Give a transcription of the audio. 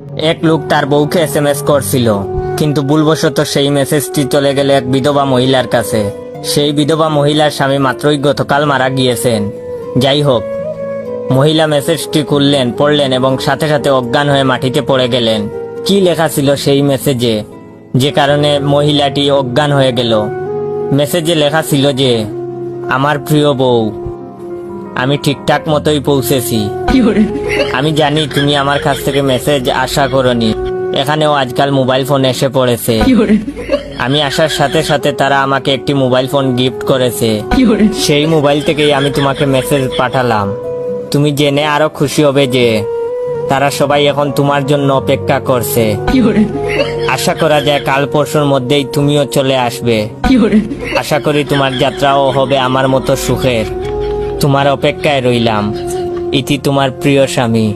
এক লোক তার বউকে এসএমএস করছিল, কিন্তু ভুলবশত সেই মেসেজটি চলে গেল এক বিধবা মহিলার কাছে। সেই বিধবা মহিলার স্বামী মাত্রই গতকাল মারা গিয়েছেন। যাই হোক, মহিলা মেসেজটি খুললেন, পড়লেন এবং সাথে সাথে অজ্ঞান হয়ে মাটিতে পড়ে গেলেন। কি লেখা ছিল সেই মেসেজে, যে কারণে মহিলাটি অজ্ঞান হয়ে গেল? মেসেজে লেখা ছিল যে, আমার প্রিয় বউ, আমি ঠিকঠাক মতোই পৌঁছেছি। আমি জানি তুমি আমার কাছ থেকে মেসেজ আশা করনি। এখানেও আজকাল মোবাইল ফোন এসে পড়েছে। আমি আসার সাথে সাথে তারা আমাকে একটি মোবাইল ফোন গিফট করেছে। সেই মোবাইল থেকেই আমি তোমাকে মেসেজ পাঠালাম। তুমি জেনে আরো খুশি হবে যে তারা সবাই এখন তোমার জন্য অপেক্ষা করছে। আশা করা যায় কাল পরশুর মধ্যেই তুমিও চলে আসবে। আশা করি তোমার যাত্রাও হবে আমার মতো সুখের। তোমার অপেক্ষায় রইলাম। ইতি তোমার প্রিয় স্বামী।